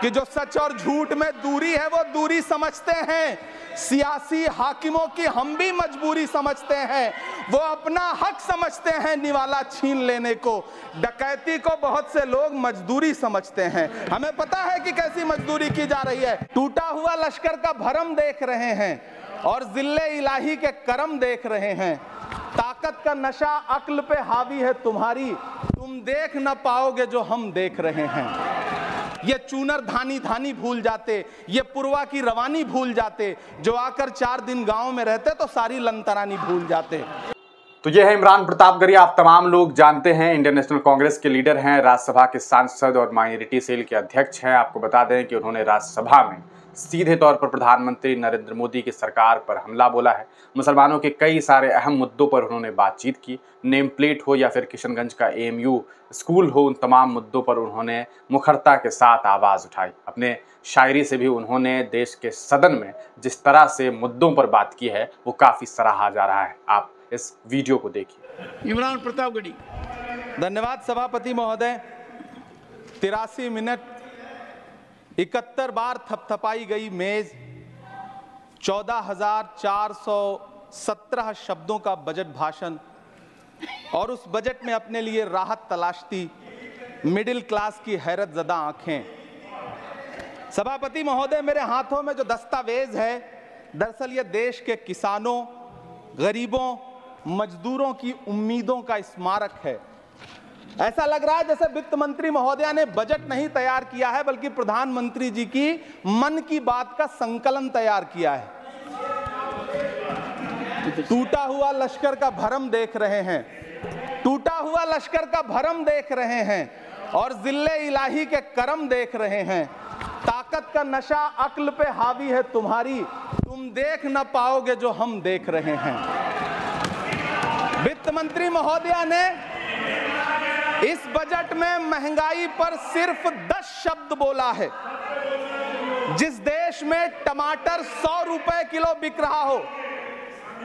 कि जो सच और झूठ में दूरी है वो दूरी समझते हैं। सियासी हाकिमों की हम भी मजबूरी समझते हैं। वो अपना हक समझते हैं निवाला छीन लेने को। डकैती को बहुत से लोग मजदूरी समझते हैं। हमें पता है कि कैसी मजदूरी की जा रही है। टूटा हुआ लश्कर का भरम देख रहे हैं और जिल्ले इलाही के करम देख रहे हैं। ताकत का नशा अक्ल पे हावी है तुम्हारी, तुम देख न पाओगे जो हम देख रहे हैं। ये चूनर धानी धानी भूल जाते, ये पुरवा की रवानी भूल जाते, जो आकर 4 दिन गांव में रहते तो सारी लंतरानी भूल जाते। तो ये है इमरान प्रतापगढ़िया। आप तमाम लोग जानते हैं, इंडियन नेशनल कांग्रेस के लीडर हैं, राज्यसभा के सांसद और माइनॉरिटी सेल के अध्यक्ष हैं। आपको बता दें कि उन्होंने राज्यसभा में सीधे तौर पर प्रधानमंत्री नरेंद्र मोदी की सरकार पर हमला बोला है। मुसलमानों के कई सारे अहम मुद्दों पर उन्होंने बातचीत की। नेम प्लेट हो या फिर किशनगंज का AMU स्कूल हो, उन तमाम मुद्दों पर उन्होंने मुखरता के साथ आवाज़ उठाई। अपने शायरी से भी उन्होंने देश के सदन में जिस तरह से मुद्दों पर बात की है वो काफ़ी सराहा जा रहा है। आप इस वीडियो को देखिए। इमरान प्रतापगढ़ी। धन्यवाद सभापति महोदय। 83 मिनट 71 बार थपथपाई गई मेज, 14,417 शब्दों का बजट भाषण और उस बजट में अपने लिए राहत तलाशती मिडिल क्लास की हैरत ज़दा आंखें। सभापति महोदय, मेरे हाथों में जो दस्तावेज है, दरअसल ये देश के किसानों, गरीबों, मजदूरों की उम्मीदों का स्मारक है। ऐसा लग रहा है जैसे वित्त मंत्री महोदया ने बजट नहीं तैयार किया है, बल्कि प्रधानमंत्री जी की मन की बात का संकलन तैयार किया है। टूटा हुआ लश्कर का भरम देख रहे हैं, टूटा हुआ लश्कर का भरम देख रहे हैं और जिल्ले इलाही के करम देख रहे हैं। ताकत का नशा अक्ल पे हावी है तुम्हारी, तुम देख न पाओगे जो हम देख रहे हैं। वित्त मंत्री महोदया ने इस बजट में महंगाई पर सिर्फ 10 शब्द बोला है। जिस देश में टमाटर 100 रुपए किलो बिक रहा हो।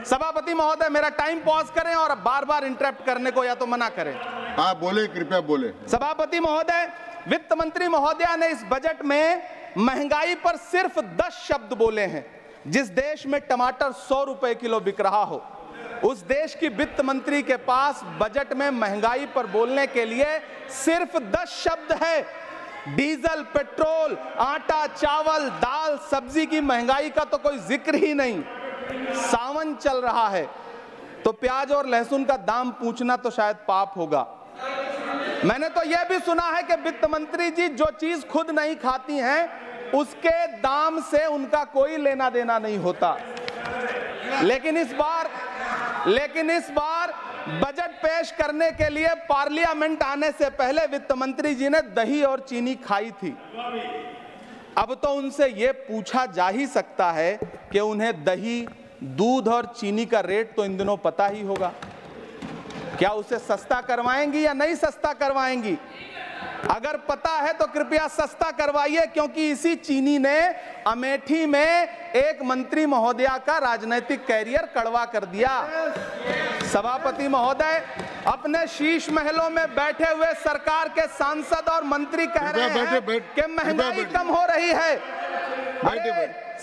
सभापति महोदय, मेरा टाइम पॉज करें और बार बार इंटरप्ट करने को या तो मना करें। हाँ बोले, कृपया बोले। सभापति महोदय, वित्त मंत्री महोदया ने इस बजट में महंगाई पर सिर्फ 10 शब्द बोले हैं। जिस देश में टमाटर 100 रुपए किलो बिक रहा हो, उस देश की वित्त मंत्री के पास बजट में महंगाई पर बोलने के लिए सिर्फ 10 शब्द है। डीजल, पेट्रोल, आटा, चावल, दाल, सब्जी की महंगाई का तो कोई जिक्र ही नहीं। सावन चल रहा है तो प्याज और लहसुन का दाम पूछना तो शायद पाप होगा। मैंने तो यह भी सुना है कि वित्त मंत्री जी जो चीज खुद नहीं खाती हैं उसके दाम से उनका कोई लेना देना नहीं होता। लेकिन इस बार बजट पेश करने के लिए पार्लियामेंट आने से पहले वित्त मंत्री जी ने दही और चीनी खाई थी। अब तो उनसे यह पूछा जा ही सकता है कि उन्हें दही, दूध और चीनी का रेट तो इन दिनों पता ही होगा। क्या उसे सस्ता करवाएंगी या नहीं सस्ता करवाएंगी? अगर पता है तो कृपया सस्ता करवाइए, क्योंकि इसी चीनी ने अमेठी में एक मंत्री महोदया का राजनीतिक कैरियर कड़वा कर दिया। सभापति महोदय, अपने शीश महलों में बैठे हुए सरकार के सांसद और मंत्री कह रहे हैं कि महंगाई कम हो रही है।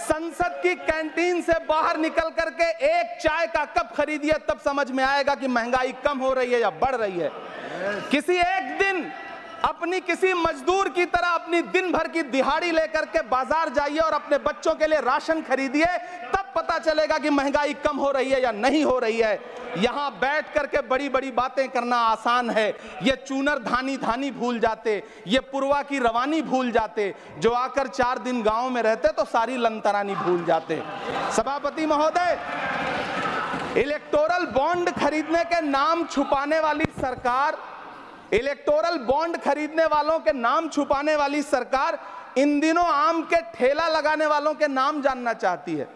संसद की कैंटीन से बाहर निकल करके एक चाय का कप खरीदिए, तब समझ में आएगा कि महंगाई कम हो रही है या बढ़ रही है। किसी एक दिन अपनी किसी मजदूर की तरह अपनी दिन भर की दिहाड़ी लेकर के बाजार जाइए और अपने बच्चों के लिए राशन खरीदिए, तब पता चलेगा कि महंगाई कम हो रही है या नहीं हो रही है। यहां बैठ करके बड़ी बड़ी बातें करना आसान है। ये चूनर धानी धानी भूल जाते, ये पुरवा की रवानी भूल जाते, जो आकर 4 दिन गांव में रहते तो सारी लंतरानी भूल जाते। सभापति महोदय, इलेक्टोरल बॉन्ड खरीदने के नाम छुपाने वाली सरकार, इलेक्टोरल बॉन्ड खरीदने वालों के नाम छुपाने वाली सरकार इन दिनों आम के ठेला लगाने वालों के नाम जानना चाहती है।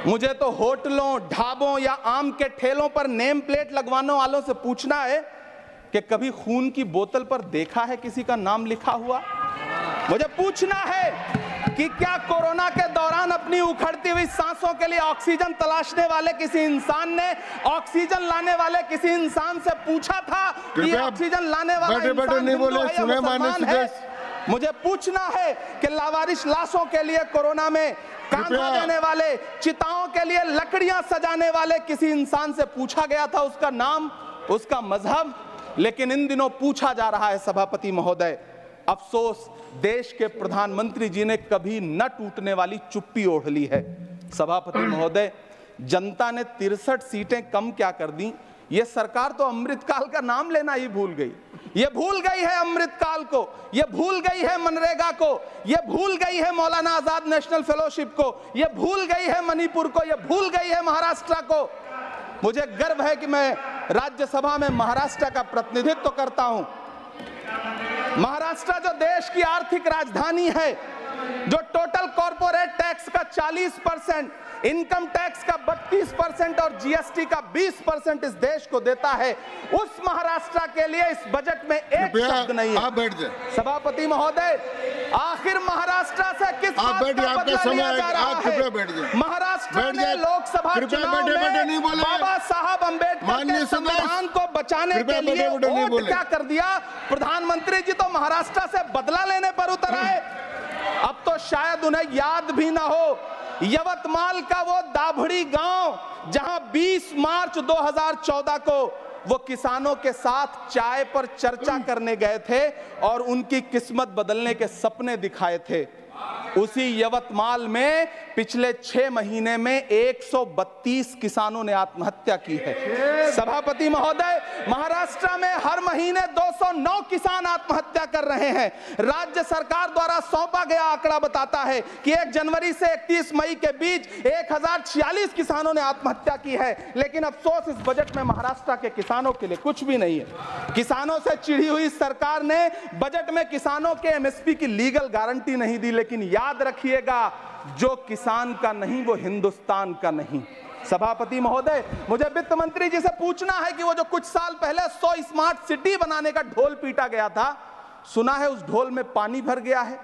मुझे तो होटलों, ढाबों या आम के ठेलों पर नेम प्लेट लगवाने वालों से पूछना है कि कभी खून की बोतल पर देखा है किसी का नाम लिखा हुआ? मुझे पूछना है कि क्या कोरोना के दौरान अपनी उखड़ती हुई सांसों के लिए ऑक्सीजन तलाशने वाले किसी इंसान ने ऑक्सीजन लाने वाले किसी इंसान से पूछा था कि ऑक्सीजन लाने वाला इंसान हिंदू है या मुसलमान है? मुझे पूछना है कि लावारिस लाशों के लिए कोरोना में कांधा देने वाले, चिताओं के लिए लकड़ियां सजाने वाले किसी इंसान से पूछा गया था उसका नाम, उसका मजहब? लेकिन इन दिनों पूछा जा रहा है सभापति महोदय। अफसोस देश के प्रधानमंत्री जी ने कभी न टूटने वाली चुप्पी ओढ़ ली है। सभापति महोदय, जनता ने 63 सीटें कम क्या कर दी, ये सरकार तो अमृतकाल का नाम लेना ही भूल गई। ये भूल गई है अमृतकाल को, ये भूल गई है मनरेगा को, ये भूल गई है मौलाना आजाद नेशनल फेलोशिप को, ये भूल गई है मणिपुर को, ये भूल गई है महाराष्ट्र को। मुझे गर्व है कि मैं राज्यसभा में महाराष्ट्र का प्रतिनिधित्व करता हूं। महाराष्ट्र जो देश की आर्थिक राजधानी है, जो टोटल कॉर्पोरेट टैक्स का 40%, इनकम टैक्स का 32% और जीएसटी का 20% इस देश को देता है, उस महाराष्ट्र के लिए इस बजट में एक शब्द नहीं है। आप बैठ जाए सभापति महोदय, आखिर महाराष्ट्र से किस बात का बदला लिया जा रहा है? महाराष्ट्र ने लोकसभा चुनाव में बाबा साहब अम्बेडकर के संविधान को बचाने के लिए वोट क्या कर दिया? प्रधानमंत्री जी तो महाराष्ट्र से बदला लेने पर उतर आए। अब तो शायद उन्हें याद भी ना हो यवतमाल का वो दाभड़ी गांव जहां 20 मार्च 2014 को वो किसानों के साथ चाय पर चर्चा करने गए थे और उनकी किस्मत बदलने के सपने दिखाए थे। उसी यवतमाल में पिछले 6 महीने में 132 किसानों ने आत्महत्या की है। सभापति महोदय, महाराष्ट्र में हर महीने 209 किसान आत्महत्या कर रहे हैं। राज्य सरकार द्वारा सौंपा गया आंकड़ा बताता है कि 1 जनवरी से 31 मई के बीच 1046 किसानों ने आत्महत्या की है। लेकिन अफसोस, इस बजट में महाराष्ट्र के किसानों के लिए कुछ भी नहीं है। किसानों से चिढ़ी हुई सरकार ने बजट में किसानों के एमएसपी की लीगल गारंटी नहीं दी। लेकिन याद रखिएगा, जो किसान का नहीं वो हिंदुस्तान का नहीं। सभापति महोदय, मुझे वित्त मंत्री जी से पूछना है कि वो जो कुछ साल पहले 100 स्मार्ट सिटी बनाने का ढोल पीटा गया था, सुना है उस ढोल में पानी भर गया है,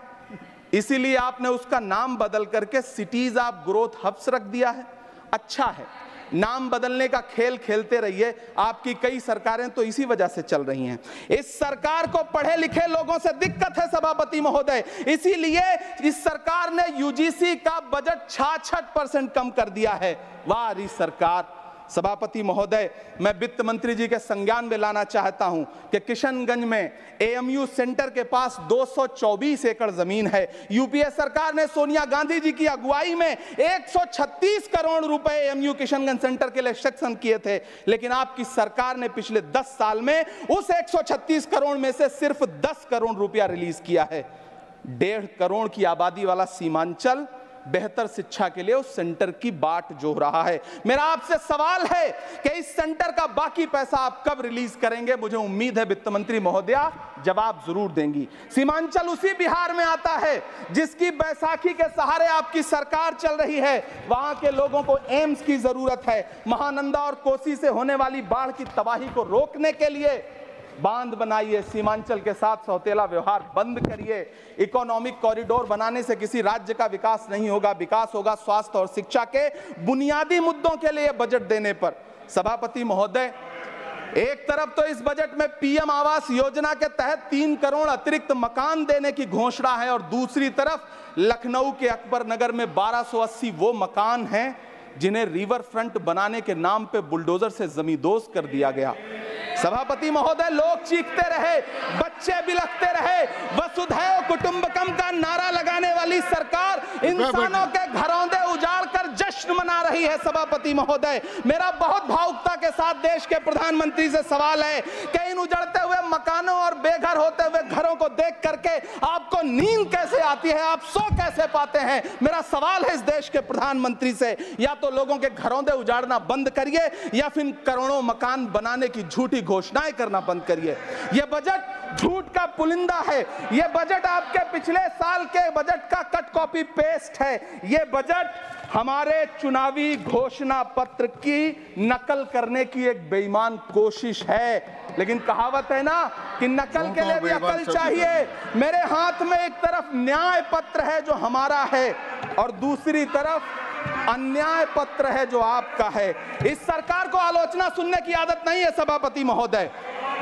इसीलिए आपने उसका नाम बदल करके सिटीज ऑफ ग्रोथ हब्स रख दिया है। अच्छा है, नाम बदलने का खेल खेलते रहिए, आपकी कई सरकारें तो इसी वजह से चल रही हैं। इस सरकार को पढ़े लिखे लोगों से दिक्कत है सभापति महोदय, इसीलिए इस सरकार ने यूजीसी का बजट 66% कम कर दिया है। वाह री सरकार। सभापति महोदय, मैं वित्त मंत्री जी के संज्ञान में लाना चाहता हूं कि किशनगंज में एएमयू सेंटर के पास 224 एकड़ जमीन है। यूपीए सरकार ने सोनिया गांधी जी की अगुवाई में 136 करोड़ रुपए एएमयू किशनगंज सेंटर के लिए सेक्शन किए थे। लेकिन आपकी सरकार ने पिछले 10 साल में उस 136 करोड़ में से सिर्फ 10 करोड़ रुपया रिलीज किया है। 1.5 करोड़ की आबादी वाला सीमांचल बेहतर शिक्षा के लिए उस सेंटर की बाट जोह रहा है। मेरा आपसे सवाल है कि इस सेंटर का बाकी पैसा आप कब रिलीज करेंगे? मुझे उम्मीद है वित्त मंत्री महोदया जवाब जरूर देंगी। सीमांचल उसी बिहार में आता है जिसकी बैसाखी के सहारे आपकी सरकार चल रही है। वहां के लोगों को एम्स की जरूरत है। महानंदा और कोसी से होने वाली बाढ़ की तबाही को रोकने के लिए बांध बनाइए, सीमांचल के साथ सौतेला व्यवहार बंद करिए। इकोनॉमिक कॉरिडोर बनाने से किसी राज्य का विकास नहीं होगा, विकास होगा स्वास्थ्य और शिक्षा के बुनियादी मुद्दों के लिए बजट देने पर। सभापति महोदय, एक तरफ तो इस बजट में पीएम आवास योजना के तहत 3 करोड़ अतिरिक्त मकान देने की घोषणा है और दूसरी तरफ लखनऊ के अकबर नगर में 1280 वो मकान हैं जिन्हें रिवर फ्रंट बनाने के नाम पे बुलडोजर से जमींदोज कर दिया गया। सभापति महोदय, लोग चीखते रहे, बच्चे बिलखते रहे, वसुधैव कुटुंबकम का नारा लगाने वाली सरकार इंसानों के घरौंदे उजाड़ कर जश्न मना रही है। सभापति महोदय, मेरा बहुत भावुकता के साथ देश के प्रधानमंत्री से सवाल है कि इन उजड़ते हुए मकानों और बेघर होते हुए घरों को देख करके आपको नींद कैसे आती है, आप सो कैसे पाते हैं? मेरा सवाल है इस देश के प्रधानमंत्री से, या तो लोगों के घरौंदे उजाड़ना बंद करिए या फिर करोड़ों मकान बनाने की झूठी घोषणाएं करना बंद करिए। यह बजट झूठ का पुलिंदा है। यह बजट आपके पिछले साल के बजट का कट कॉपी पेस्ट है। यह बजट हमारे चुनावी घोषणा पत्र की नकल करने की एक बेईमान कोशिश है। लेकिन कहावत है ना कि नकल के लिए भी अकल चाहिए। मेरे हाथ में एक तरफ न्याय पत्र है जो हमारा है और दूसरी तरफ अन्याय पत्र है जो आपका है। इस सरकार को आलोचना सुनने की आदत नहीं है सभापति महोदय।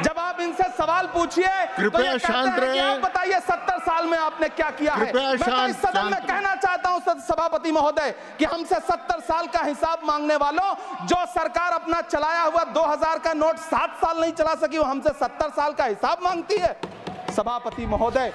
जब आप इनसे सवाल पूछिए तो ये कहते हैं कि आप बताइए 70 साल में आपने क्या किया है। मैं तो इस सदन में कहना चाहता हूं सभापति महोदय कि हमसे 70 साल का हिसाब मांगने वालों, जो सरकार अपना चलाया हुआ 2000 का नोट 7 साल नहीं चला सकी, वो हमसे 70 साल का हिसाब मांगती है। सभापति महोदय,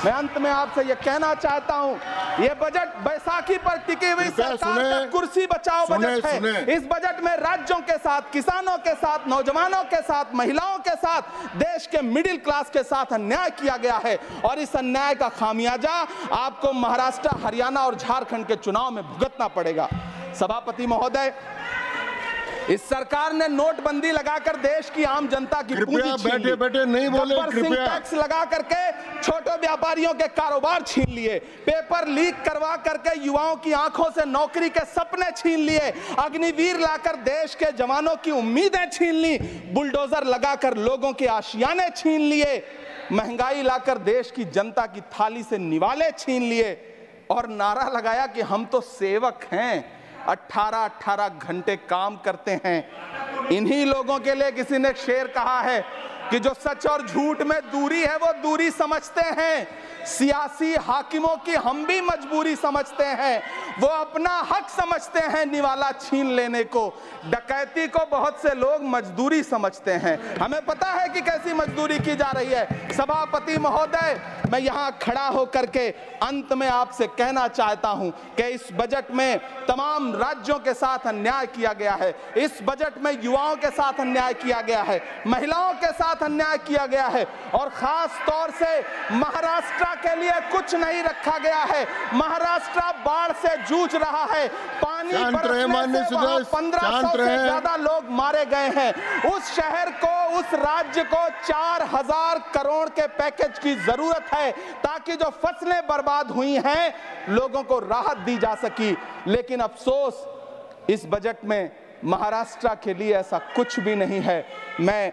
मैं अंत में आपसे यह कहना चाहता हूं, यह बजट बैसाखी पर टिकी हुई सरकार का कुर्सी बचाओ बजट है। इस बजट में राज्यों के साथ, किसानों के साथ, नौजवानों के साथ, महिलाओं के साथ, देश के मिडिल क्लास के साथ अन्याय किया गया है और इस अन्याय का खामियाजा आपको महाराष्ट्र, हरियाणा और झारखंड के चुनाव में भुगतना पड़ेगा। सभापति महोदय, इस सरकार ने नोटबंदी लगाकर देश की आम जनता की पूंजी छीन ली। बैठे नहीं बोले, कृपया। टैक्स लगा करके छोटे व्यापारियों के कारोबार छीन लिए, पेपर लीक करवा करके युवाओं की आंखों से नौकरी के सपने छीन लिए, अग्निवीर लाकर देश के जवानों की उम्मीदें छीन ली, बुलडोजर लगाकर लोगों के आशियाने छीन लिए, महंगाई लाकर देश की जनता की थाली से निवाले छीन लिए और नारा लगाया कि हम तो सेवक हैं, 18-18 घंटे काम करते हैं। इन्हीं लोगों के लिए किसी ने शेर कहा है कि जो सच और झूठ में दूरी है वो दूरी समझते हैं, सियासी हाकिमों की हम भी मजबूरी समझते हैं, वो अपना हक समझते हैं निवाला छीन लेने को, डकैती को बहुत से लोग मजदूरी समझते हैं। हमें पता है कि कैसी मजदूरी की जा रही है। सभापति महोदय, मैं यहाँ खड़ा होकर के अंत में आपसे कहना चाहता हूँ कि इस बजट में तमाम राज्यों के साथ अन्याय किया गया है, इस बजट में युवाओं के साथ अन्याय किया गया है, महिलाओं के साथ अन्याय किया गया है और खास तौर से महाराष्ट्र के लिए कुछ नहीं रखा गया है। महाराष्ट्र बाढ़ से जूझ रहा है, पानी बरसने से वहां 1500 से ज्यादा लोग मारे गए हैं। उस शहर को, उस राज्य को 4000 करोड़ के पैकेज की जरूरत है ताकि जो फसलें बर्बाद हुई हैं लोगों को राहत दी जा सकी। लेकिन अफसोस, इस बजट में महाराष्ट्र के लिए ऐसा कुछ भी नहीं है। मैं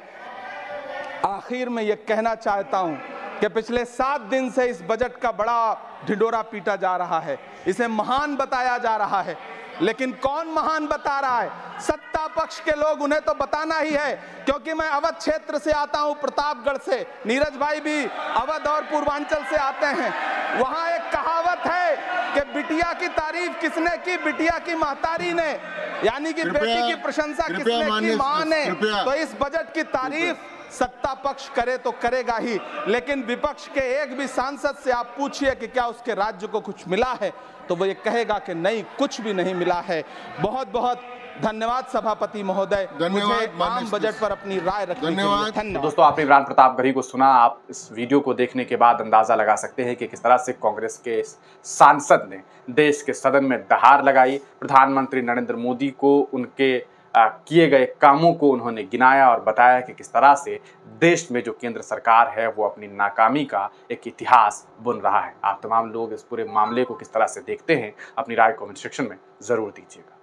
आखिर में यह कहना चाहता हूं कि पिछले 7 दिन से इस बजट का बड़ा ढिंढोरा पीटा जा रहा है, इसे महान बताया जा रहा है, लेकिन कौन महान बता रहा है? सत्ता पक्ष के लोग, उन्हें तो बताना ही है। क्योंकि मैं अवध क्षेत्र से आता हूं, प्रतापगढ़ से, नीरज भाई भी अवध और पूर्वांचल से आते हैं। वहां एक कहावत है कि बिटिया की तारीफ किसने की? बिटिया की महतारी ने, यानी कि बेटी की प्रशंसा किसने की? मां ने। तो इस बजट की तारीफ सत्ता पक्ष करे तो करेगा ही, लेकिन विपक्ष के एक भी सांसद से आप पूछिए कि क्या उसके राज्य को कुछ मिला है, तो वो ये कहेगा कि नहीं, कुछ भी नहीं मिला है। बहुत बहुत धन्यवाद सभापति महोदय, मुझे आम बजट पर अपनी राय रखने के लिए धन्यवाद। दोस्तों, आपने इमरान प्रतापगढ़ी को सुना। आप इस वीडियो को देखने के बाद अंदाजा लगा सकते हैं कि किस तरह से कांग्रेस के सांसद ने देश के सदन में दहाड़ लगाई। प्रधानमंत्री नरेंद्र मोदी को, उनके किए गए कामों को उन्होंने गिनाया और बताया कि किस तरह से देश में जो केंद्र सरकार है वो अपनी नाकामी का एक इतिहास बुन रहा है। आप तमाम लोग इस पूरे मामले को किस तरह से देखते हैं, अपनी राय कमेंट सेक्शन में ज़रूर दीजिएगा।